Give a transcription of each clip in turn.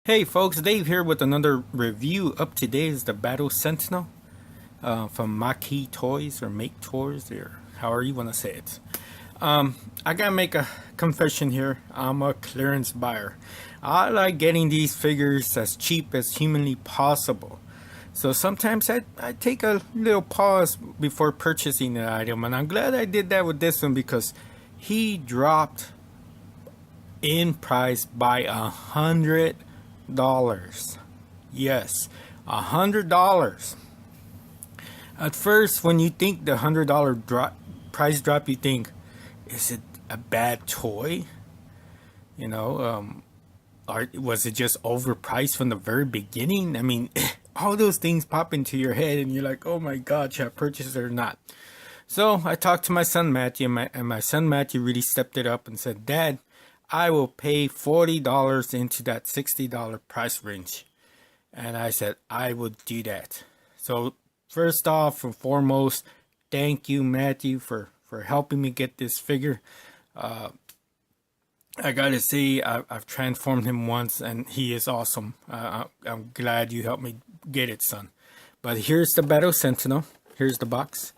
Hey folks, Dave here with another review. Up today is the Battle Sentinel from MacLeod Toys or Make Toys or however you want to say it. I gotta make a confession here. I'm a clearance buyer. I like getting these figures as cheap as humanly possible. So sometimes I take a little pause before purchasing the item, and I'm glad I did that with this one because he dropped in price by $100. Yes, $100. At first, when you think the $100 price drop, you think, is it a bad toy? You know, or was it just overpriced from the very beginning? I mean, all those things pop into your head, and you're like, oh my God, should I purchase it or not? So I talked to my son Matthew, and my son Matthew really stepped it up and said, Dad, I will pay $40 into that $60 price range. And I said, I would do that. So first off and foremost, thank you, Matthew, for helping me get this figure. I gotta say, I've transformed him once, and he is awesome. I'm glad you helped me get it, son. But here's the Battle Sentinel. Here's the box.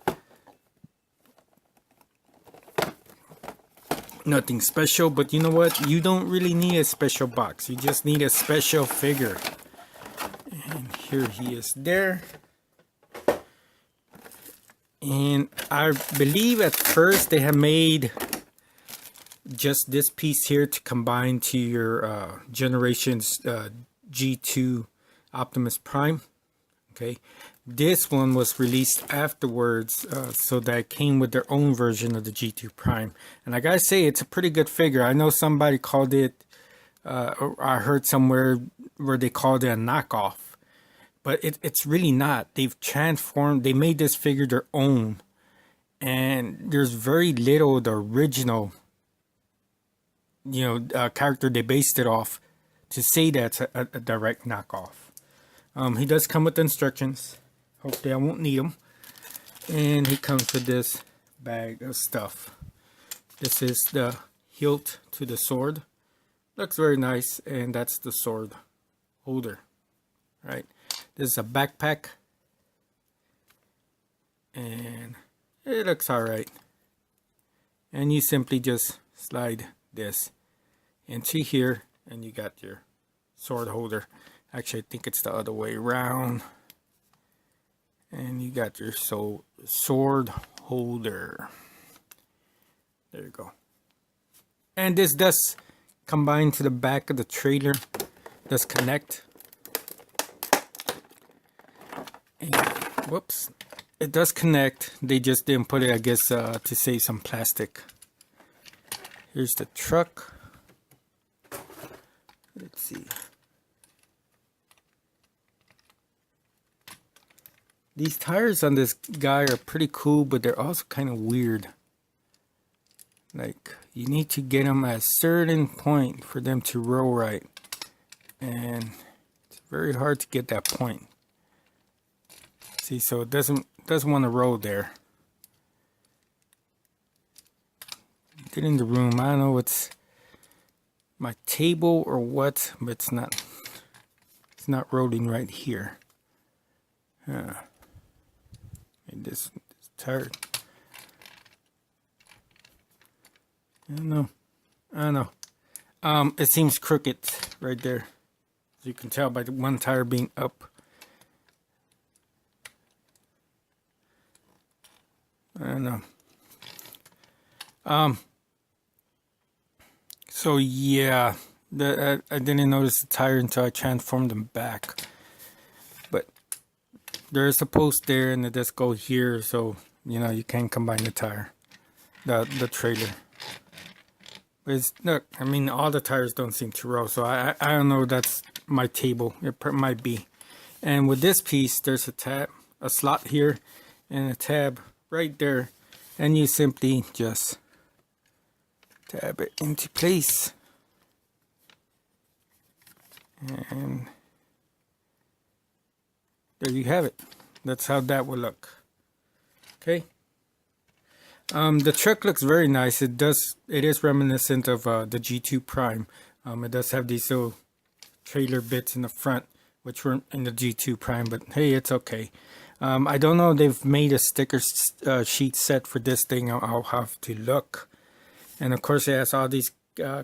Nothing special, but you know what? You don't really need a special box. You just need a special figure. And here he is there. And I believe at first they have made just this piece here to combine to your Generations G2 Optimus Prime. Okay. This one was released afterwards, so that it came with their own version of the G2 Prime. And I gotta say, it's a pretty good figure. I know somebody called it, I heard somewhere where they called it a knockoff. But it's really not. They've transformed, they made this figure their own. And there's very little of the original, character they based it off to say that's a direct knockoff. He does come with instructions. Hopefully I won't need them. And he comes with this bag of stuff. This is the hilt to the sword. Looks very nice, and that's the sword holder. Right. This is a backpack. And it looks alright. And you simply just slide this into here, and you got your sword holder. Actually, I think it's the other way around. And you got your sword holder. There you go. And this does combine to the back of the trailer. Does connect. And, whoops. It does connect. They just didn't put it, I guess, to save some plastic. Here's the truck. Let's see. These tires on this guy are pretty cool, but they're also kind of weird. Like, you need to get them at a certain point for them to roll right. And it's very hard to get that point. See, so it doesn't want to roll there. Get in the room. I don't know what's my table or what, but it's not rolling right here. This tire. I don't know. It seems crooked right there. As you can tell by the one tire being up. I don't know. So yeah, I didn't notice the tire until I transformed them back. But there's a post there, and it does go here, so you can combine the tire, the trailer. But look, I mean, all the tires don't seem to roll, so I don't know. That's my table. It might be. And with this piece, there's a slot here, and a tab right there, and you simply just tab it into place, and there you have it. That's how that will look. Okay. The truck looks very nice. It is reminiscent of the G2 Prime. It does have these little trailer bits in the front, which were in the G2 Prime, but hey, it's okay. I don't know if they've made a sticker sheet set for this thing. I'll have to look. And of course, it has all these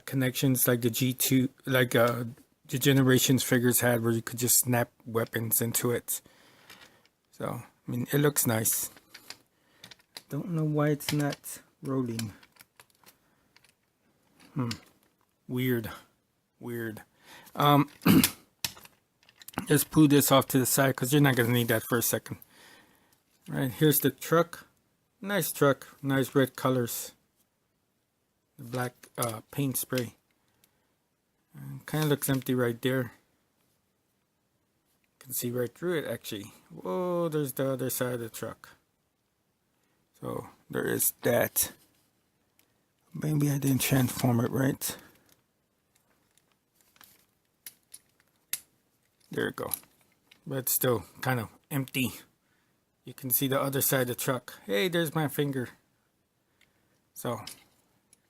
connections like the G2, like the Generations figures had, where you could just snap weapons into it. So, I mean, it looks nice. Don't know why it's not rolling. Weird. Just pull this off to the side because you're not going to need that for a second. Right, here's the truck. Nice truck. Nice red colors. The black paint spray. Kind of looks empty right there. Can see right through it actually. Whoa, there's the other side of the truck. So there is that. Maybe I didn't transform it right. There we go. But it's still kind of empty. You can see the other side of the truck. Hey, there's my finger. So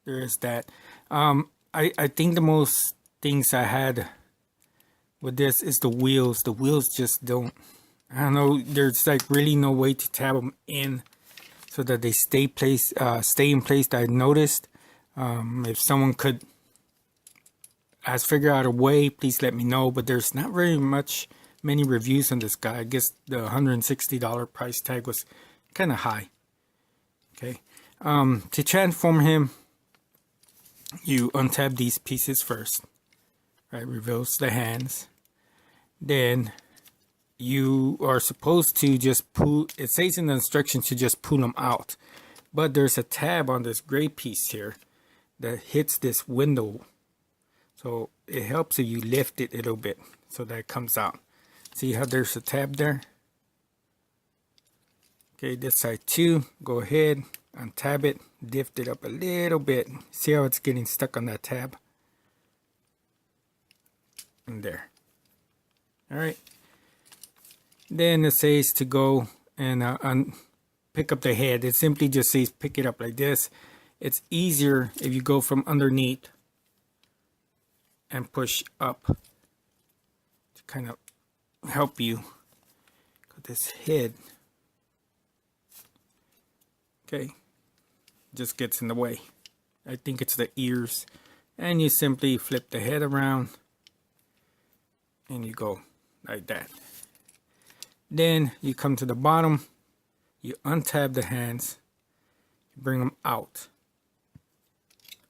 there is that. I think the most things I had with this is the wheels. The wheels just don't. I don't know. There's like really no way to tab them in so that they stay in place. I noticed. If someone could figure out a way, please let me know. But there's not very many reviews on this guy. I guess the $160 price tag was kind of high. Okay. To transform him, you untab these pieces first. Right, reveals the hands. Then you are supposed to just pull. It says in the instructions to just pull them out, but there's a tab on this gray piece here that hits this window, so it helps if you lift it a little bit so that it comes out. See how there's a tab there? Okay, this side too. Go ahead, untab it, lift it up a little bit. See how it's getting stuck on that tab? And there. All right. Then it says to go and pick up the head. It simply just says pick it up like this. It's easier if you go from underneath and push up to kind of help you. Got this head. Okay. Just gets in the way. I think it's the ears. And you simply flip the head around. And you go like that. Then you come to the bottom. You untab the hands. You bring them out.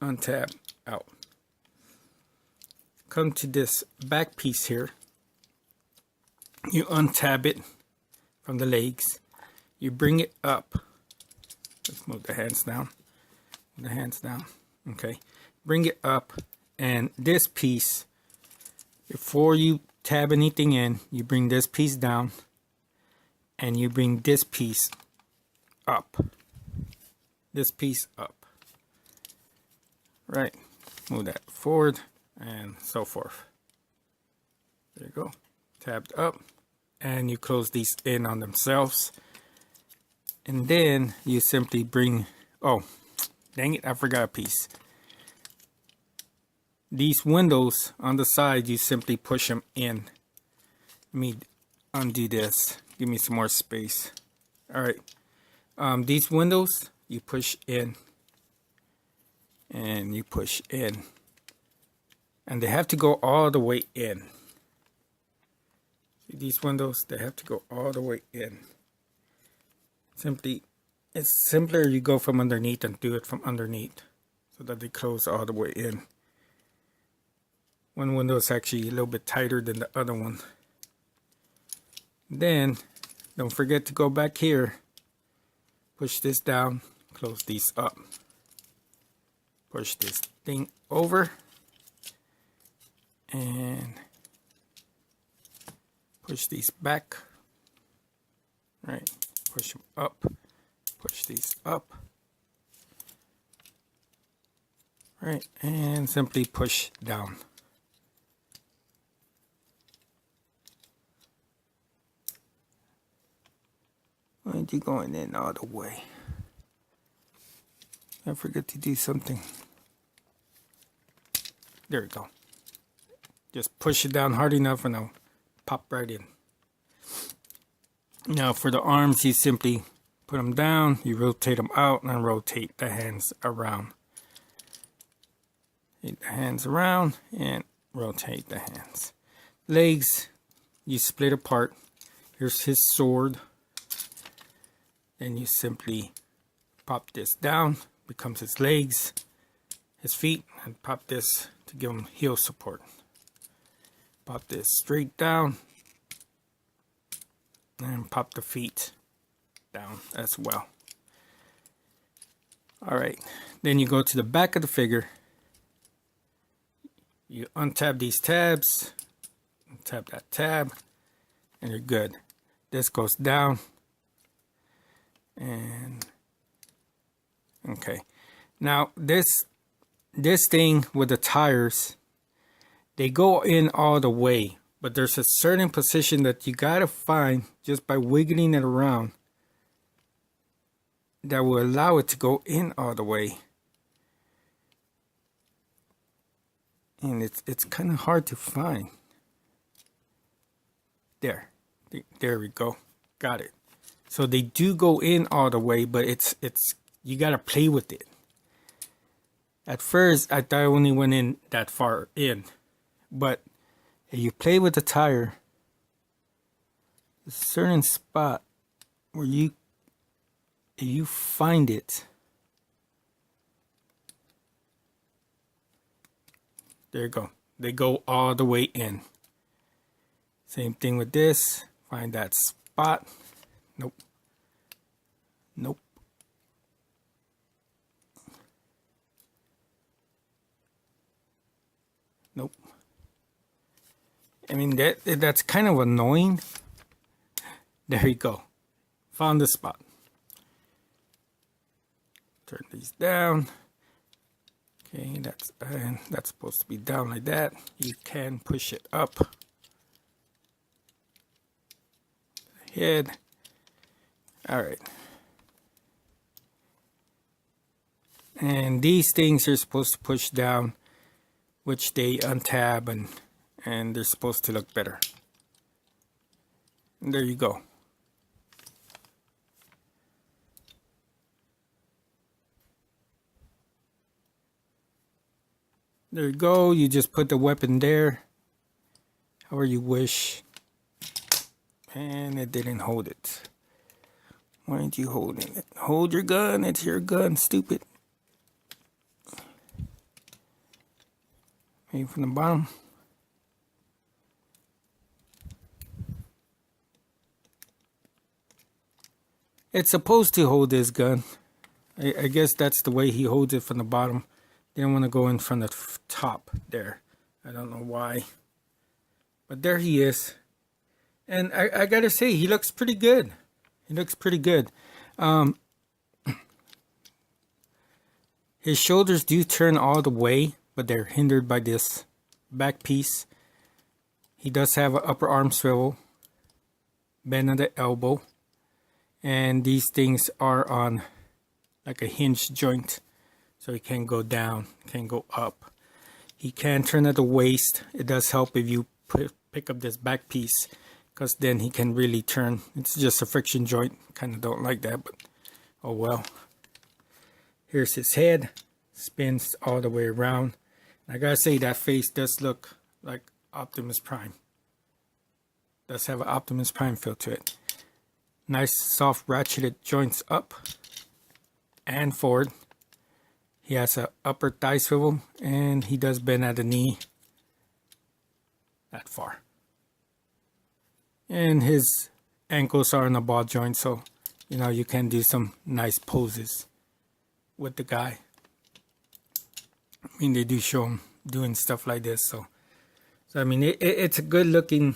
Untab, out. Come to this back piece here. You untab it from the legs. You bring it up. Let's move the hands down. The hands down. Okay. Bring it up. And this piece, before you tab anything in, you bring this piece down. And you bring this piece up. This piece up. Right. Move that forward and so forth. There you go. Tabbed up. And you close these in on themselves. And then you simply bring... Oh, dang it. I forgot a piece. These windows on the side, you simply push them in. Let me undo this. Give me some more space. All right. These windows, you push in. And you push in. And they have to go all the way in. See these windows? They have to go all the way in. Simply, it's simpler you go from underneath and do it from underneath. So that they close all the way in. One window is actually a little bit tighter than the other one. Then, don't forget to go back here. Push this down. Close these up. Push this thing over. And push these back. Right. Push them up. Push these up. Right. And simply push down. Why aren't you going in all the way? I forget to do something. There we go. Just push it down hard enough and it'll pop right in. Now for the arms, you simply put them down, you rotate them out, and then rotate the hands around. Rotate the hands around and rotate the hands. Legs, you split apart. Here's his sword. Then you simply pop this down, becomes his legs, his feet, and pop this to give him heel support. Pop this straight down and pop the feet down as well. Alright, then you go to the back of the figure. You untab these tabs, untap that tab, and you're good. This goes down. And okay, now this thing with the tires, they go in all the way, but there's a certain position that you gotta find just by wiggling it around that will allow it to go in all the way. And it's kind of hard to find. There we go, got it. So they do go in all the way, but it's you gotta play with it. At first, I thought I only went in that far in, but if you play with the tire, there's a certain spot where if you find it, there you go. They go all the way in. Same thing with this. Find that spot. Nope. Nope. Nope. I mean, that's kind of annoying. There you go. Found the spot. Turn these down. Okay, that's supposed to be down like that. You can push it up. Head. All right. And these things are supposed to push down, which they untab and they're supposed to look better. And there you go. There you go. You just put the weapon there, however you wish. And it didn't hold it. Why aren't you holding it? Hold your gun. It's your gun, stupid. Maybe from the bottom. It's supposed to hold this gun. I guess that's the way he holds it from the bottom. Didn't want to go in from the top there. I don't know why. But there he is. And I gotta say, he looks pretty good. He looks pretty good. His shoulders do turn all the way, but they're hindered by this back piece. He does have an upper arm swivel, bend at the elbow, and these things are on like a hinge joint, so he can go down, can go up. He can turn at the waist. It does help if you pick up this back piece, because then he can really turn. It's just a friction joint. Kind of don't like that, but oh well. Here's his head. Spins all the way around. I gotta say, that face does look like Optimus Prime. Does have an Optimus Prime feel to it. Nice soft ratcheted joints up and forward. He has an upper thigh swivel, and he does bend at the knee that far. And his ankles are in a ball joint, so you know you can do some nice poses with the guy. I mean, they do show him doing stuff like this, so I mean, it's a good looking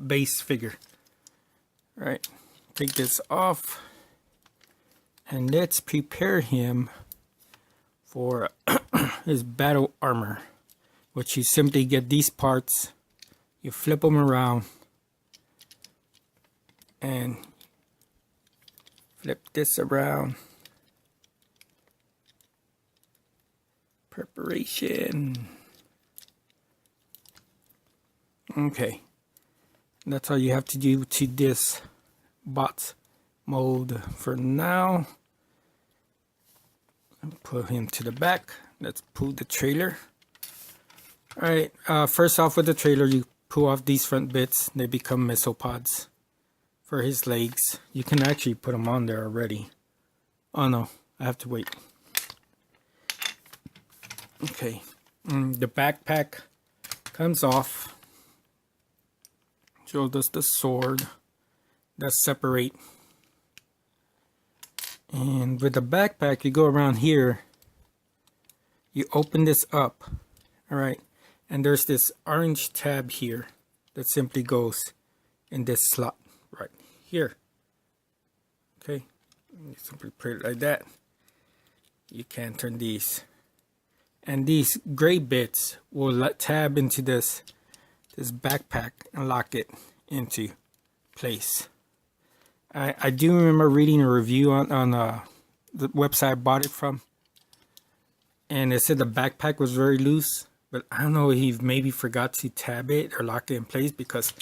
base figure. All right, take this off, and let's prepare him for his battle armor, which you simply get these parts, you flip them around, and flip this around. Preparation. Okay, that's all you have to do to this bots mode for now. Put him to the back. Let's pull the trailer. Alright, first off with the trailer, you pull off these front bits. They become missile pods for his legs. You can actually put them on there already. Oh no, I have to wait. Okay, the backpack comes off. Shows us the sword. That's separate. And with the backpack, you go around here. You open this up. Alright, and there's this orange tab here that simply goes in this slot right here. Okay, you simply put it like that. You can turn these. And these gray bits will tab into this backpack and lock it into place. I do remember reading a review on the website I bought it from, and it said the backpack was very loose, but I don't know if he maybe forgot to tab it or lock it in place, because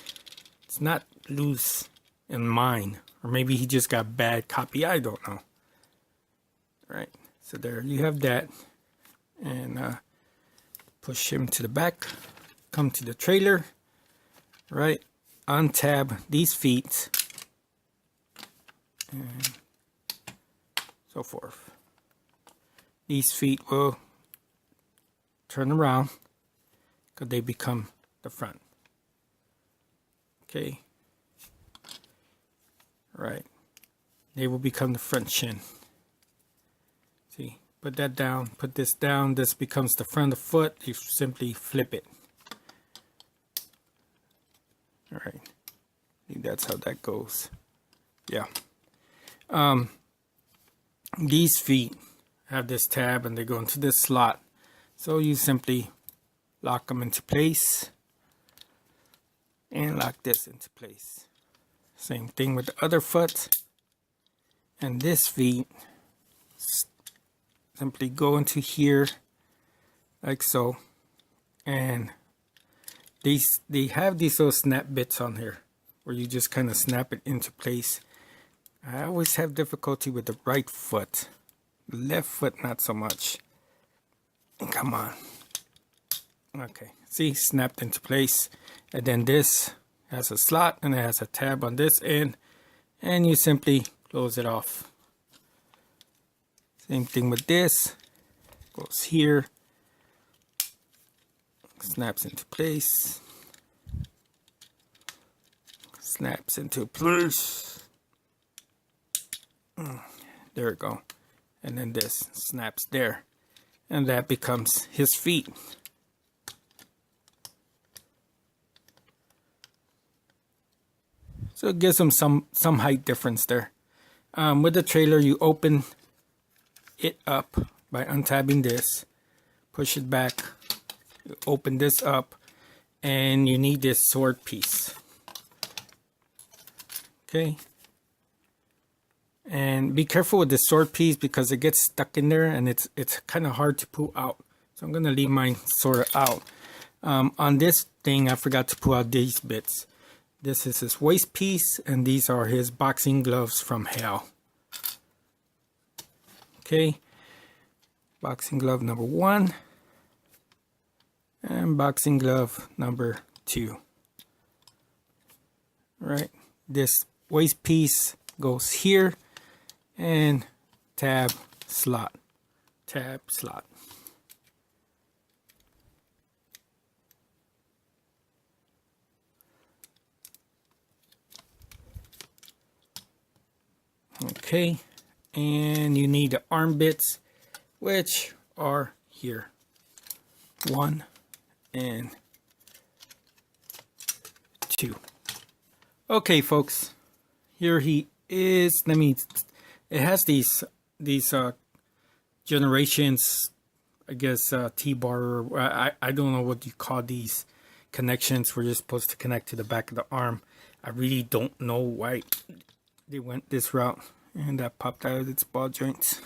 it's not loose in mine, or maybe he just got bad copy, I don't know. Alright, so there you have that, and push him to the back, come to the trailer, right, untab these feet, and so forth. These feet will turn around because they become the front. Okay. Right. They will become the front shin. See, put that down, put this down. This becomes the front of the foot. You simply flip it. All right. I think that's how that goes. Yeah. These feet have this tab and they go into this slot, so you simply lock them into place and lock this into place. Same thing with the other foot, and this feet simply go into here like so, and they have these little snap bits on here where you just kind of snap it into place. I always have difficulty with the right foot. The left foot, not so much. Come on. Okay, see, snapped into place. And then this has a slot and it has a tab on this end. And you simply close it off. Same thing with this. Goes here. Snaps into place. Snaps into place. There we go. And then this snaps there, and that becomes his feet. So it gives him some height difference there. With the trailer, you open it up by untabbing this, push it back, you open this up, and you need this sword piece. Okay. And be careful with the sword piece because it gets stuck in there and it's kind of hard to pull out. So I'm going to leave mine sort of out. On this thing, I forgot to pull out these bits. This is his waist piece, and these are his boxing gloves from hell. Okay. Boxing glove number 1. And boxing glove number 2. Right. This waist piece goes here. And tab, slot, tab, slot. Okay, and you need the arm bits, which are here. 1 and 2. Okay, folks, here he is. It has these generations, I guess, T-bar, I don't know what you call these connections where you're supposed to connect to the back of the arm. I really don't know why they went this route, and that popped out of its ball joints.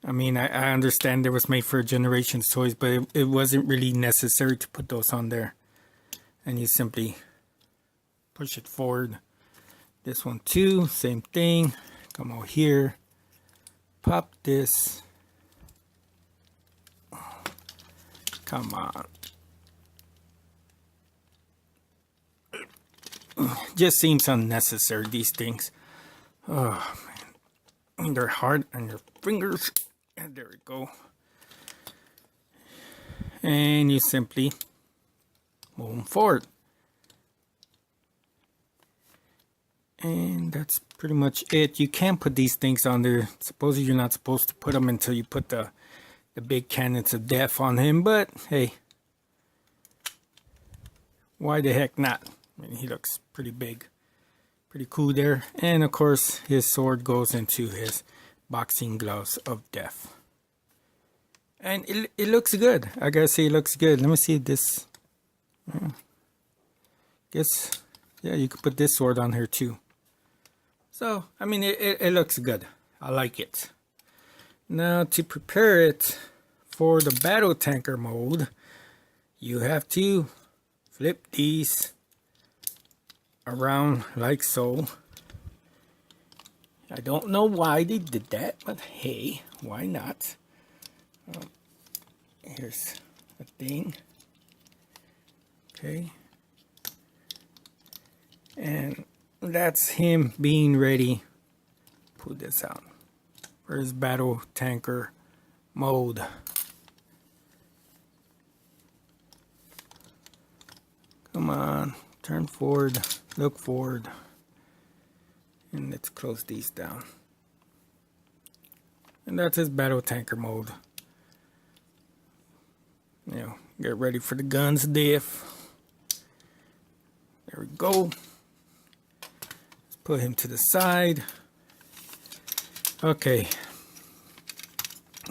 I mean, I understand it was made for Generations toys, but it wasn't really necessary to put those on there. And you simply push it forward. This one too, same thing. Come over here, pop this. Come on. Just seems unnecessary, these things. Oh man, they're hard on your fingers. And there we go. And you simply move them forward. And that's pretty much it. You can put these things on there. Supposedly you're not supposed to put them until you put the big cannons of death on him, but hey, why the heck not? I mean, he looks pretty big, pretty cool there. And of course, his sword goes into his boxing gloves of death. And it looks good. I gotta say, it looks good. Let me see this. Guess, yeah, you could put this sword on here too. So, I mean, it looks good. I like it. Now, to prepare it for the battle tanker mode, you have to flip these around like so. I don't know why they did that, but hey, why not? Here's a thing. Okay. And that's him being ready. Pull this out. Where's battle tanker mode? Come on, turn forward, look forward. And let's close these down. And that's his battle tanker mode. You know, get ready for the guns diff. There we go. Let's put him to the side. Okay.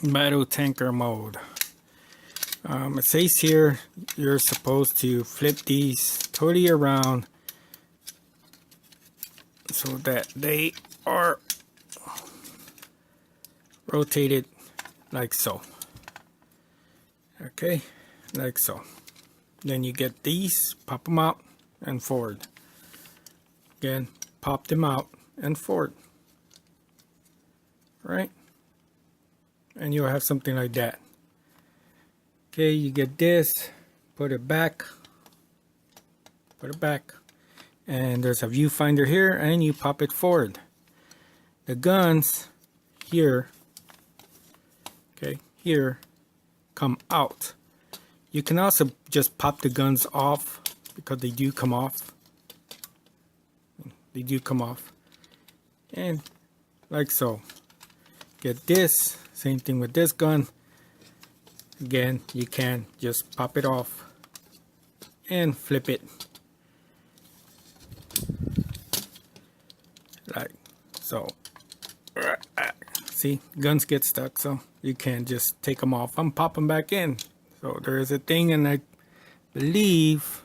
Battle tanker mode. It says here you're supposed to flip these totally around so that they are rotated like so. Okay, like so. Then you get these, pop them out and forward. Again, pop them out and forward. Right? And you'll have something like that. Okay, you get this, put it back, and there's a viewfinder here, and you pop it forward. The guns here, okay, here, come out. You can also just pop the guns off, because they do come off. They do come off. And like so. Get this, same thing with this gun. Again, you can just pop it off and flip it like so. See, guns get stuck, so you can't just take them off and pop them back in. So there is a thing, and I believe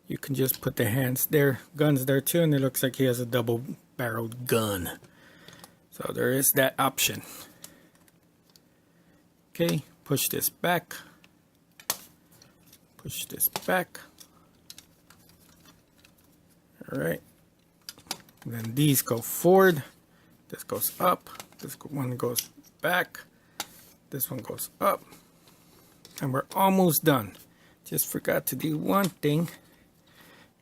you can just put the hands there, guns there too, and it looks like he has a double-barreled gun. So there is that option. Okay, push this back. Push this back. Alright. Then these go forward. This goes up. This one goes back. This one goes up. And we're almost done. Just forgot to do one thing.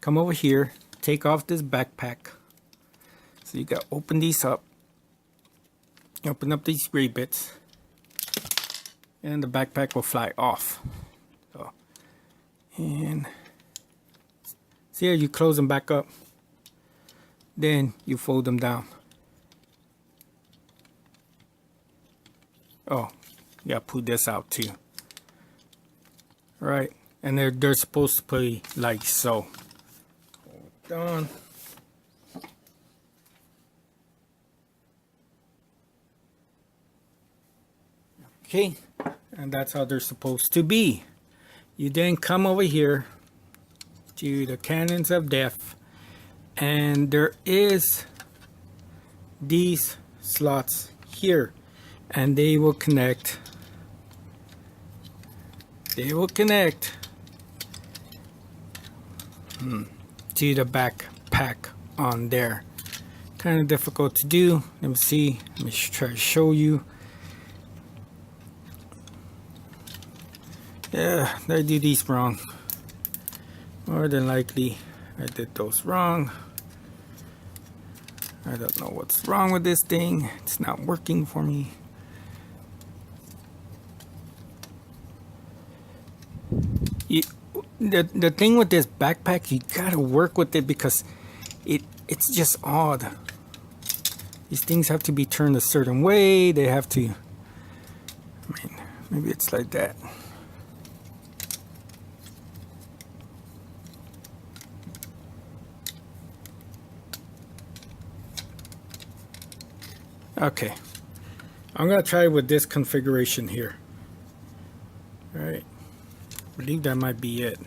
Come over here. Take off this backpack. So you got to open these up. Open up these gray bits. And the backpack will fly off. So, and see how you close them back up. Then you fold them down. Oh, yeah, pull this out too. Right, and they're supposed to be like so. Hold on. Okay, and that's how they're supposed to be. You then come over here to the cannons of death, and there is these slots here. and they will connect. They will connect to the backpack on there. Kind of difficult to do. Let me see. Let me try to show you. Yeah, I do these wrong. More than likely, I did those wrong. I don't know what's wrong with this thing. It's not working for me. The thing with this backpack, you gotta work with it because it's just odd. These things have to be turned a certain way. They have to, I mean, maybe it's like that. Okay, I'm gonna try with this configuration here. All right, I believe that might be it.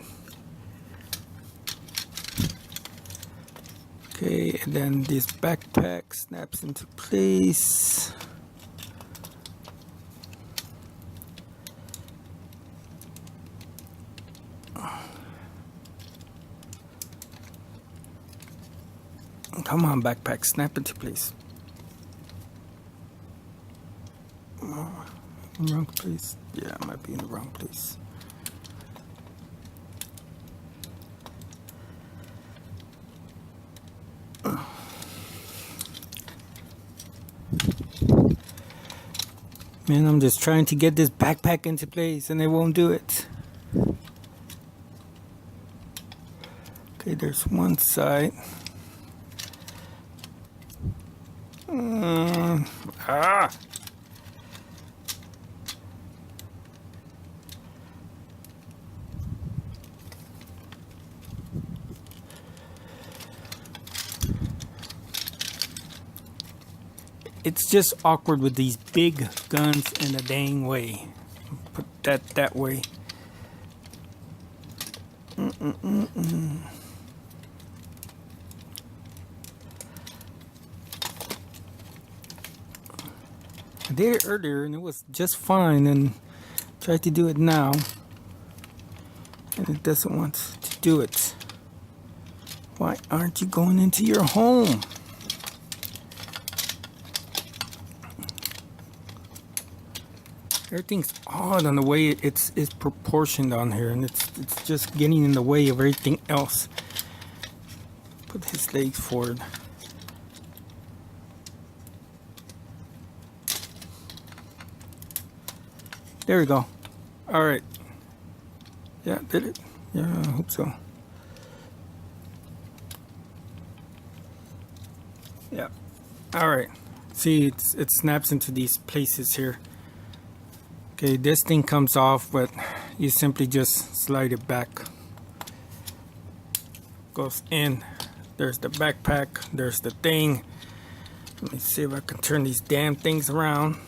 Okay, and then this backpack snaps into place. Come on, backpack, snap into place. Oh, wrong place. Yeah, I might be in the wrong place. Man, I'm just trying to get this backpack into place and it won't do it. Okay, there's one side. It's just awkward with these big guns in the dang way. Put that way. I did it earlier and it was just fine, and tried to do it now and it doesn't want to do it. Why aren't you going into your home? Everything's odd on the way it's proportioned on here, and it's just getting in the way of everything else. Put his legs forward. There we go. All right. Yeah, did it? Yeah, I hope so. Yeah. All right. See, it snaps into these places here. Okay, this thing comes off, but you simply just slide it back. Goes in. There's the backpack. There's the thing. Let me see if I can turn these damn things around.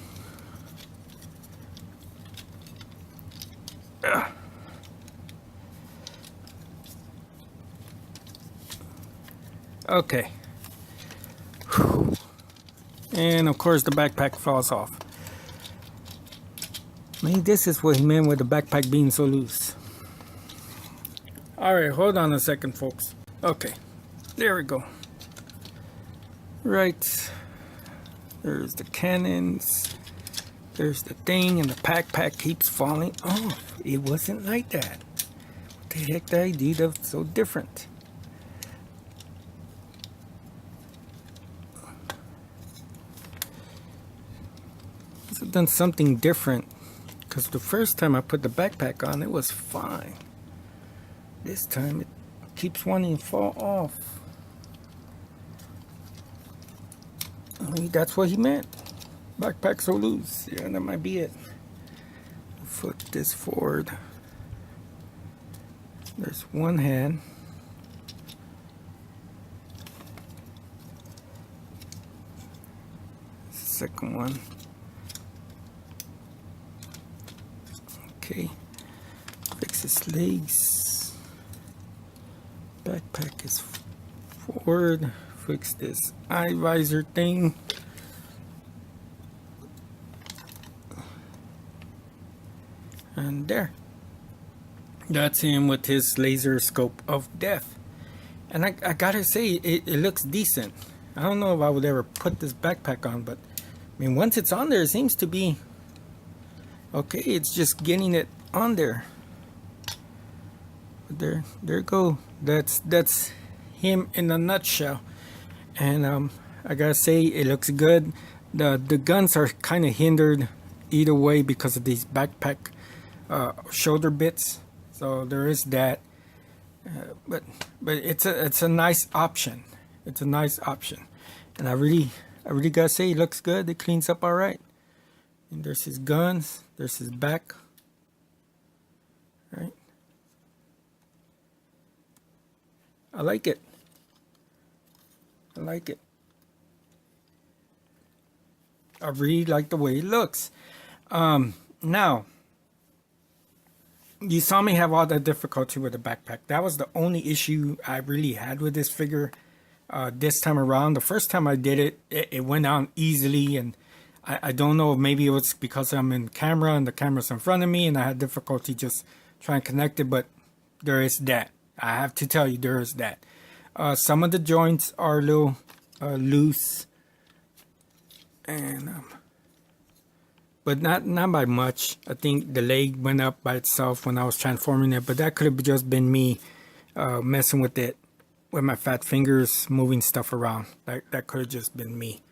Okay. Whew. And of course the backpack falls off. Maybe this is what he meant with the backpack being so loose. Alright, hold on a second, folks. Okay, there we go. Right. There's the cannons. There's the thing, and the backpack keeps falling off. It wasn't like that. What the heck did I do that was so different? Must have done something different. Because the first time I put the backpack on, it was fine. This time it keeps wanting to fall off. Maybe that's what he meant. Backpack so loose. Yeah, that might be it. Foot this forward. There's one hand. Second one. Okay, fix his legs. Backpack is forward. Fix this eye visor thing. And there. That's him with his laser scope of death. And I gotta say, it looks decent. I don't know if I would ever put this backpack on, but I mean, once it's on there, it seems to be okay. It's just getting it on there. There you go. That's him in a nutshell. And I gotta say, it looks good. The guns are kind of hindered either way because of these backpack shoulder bits. So there is that. But it's a nice option. It's a nice option, and I really gotta say, it looks good. It cleans up all right. And there's his guns. There's his back. Right. I like it. I like it. I really like the way it looks. Now, you saw me have all that difficulty with the backpack. That was the only issue I really had with this figure this time around. The first time I did it, it went down easily, and I don't know, maybe it was because I'm in camera and the camera's in front of me and I had difficulty just trying to connect it, but there is that. I have to tell you, there is that. Some of the joints are a little loose, and but not by much. I think the leg went up by itself when I was transforming it, but that could have just been me messing with it with my fat fingers, moving stuff around. That could have just been me.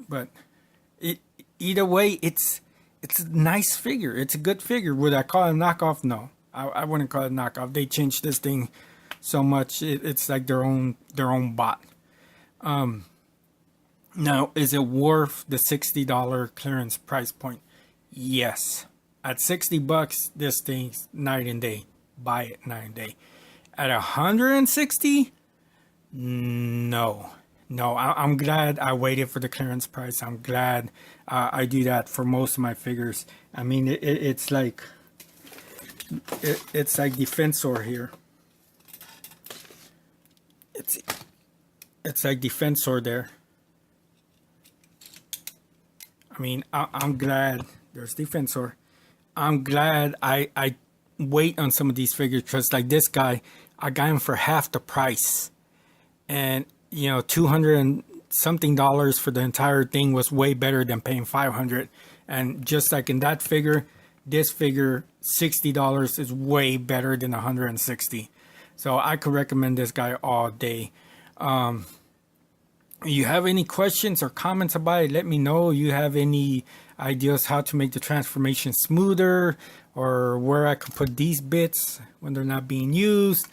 But either way, it's a nice figure. It's a good figure. Would I call it a knockoff? No, I wouldn't call it a knockoff. They changed this thing so much. It's like their own bot. Now, is it worth the $60 clearance price point? Yes. At $60, this thing's night and day. Buy it night and day. At $160, no. I'm glad I waited for the clearance price. I'm glad I do that for most of my figures. I mean, it's like Defensor here. It's like Defensor there. I mean, I'm glad there's Defensor. I'm glad I wait on some of these figures, because like this guy, I got him for half the price, and you know, $200 and something for the entire thing was way better than paying $500. And just like in that figure, this figure, $60 is way better than $160. So I could recommend this guy all day. You have any questions or comments about it, let me know. You have any ideas how to make the transformation smoother, or where I could put these bits when they're not being used.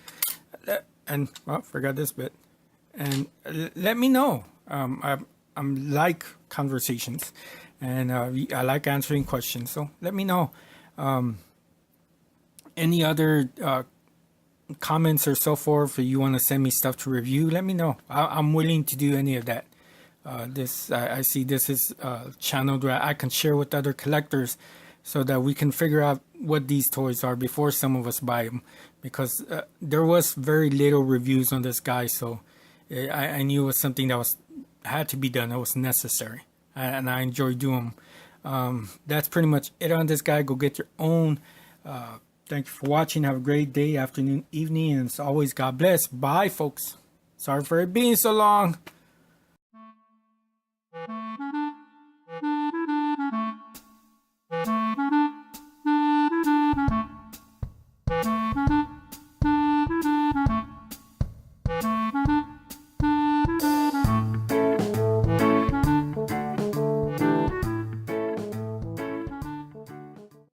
And, well, forgot this bit. And let me know. I'm like conversations, and I like answering questions. So let me know. Any other comments or so forth, if you want to send me stuff to review, let me know. I'm willing to do any of that. I see this is a channel where I can share with other collectors, so that we can figure out what these toys are before some of us buy them, because there was very little reviews on this guy, so I knew it was something that had to be done. It was necessary, and I enjoy doing them. That's pretty much it on this guy. Go get your own. Thank you for watching. Have a great day, afternoon, evening, and as always, God bless. Bye, folks. Sorry for it being so long.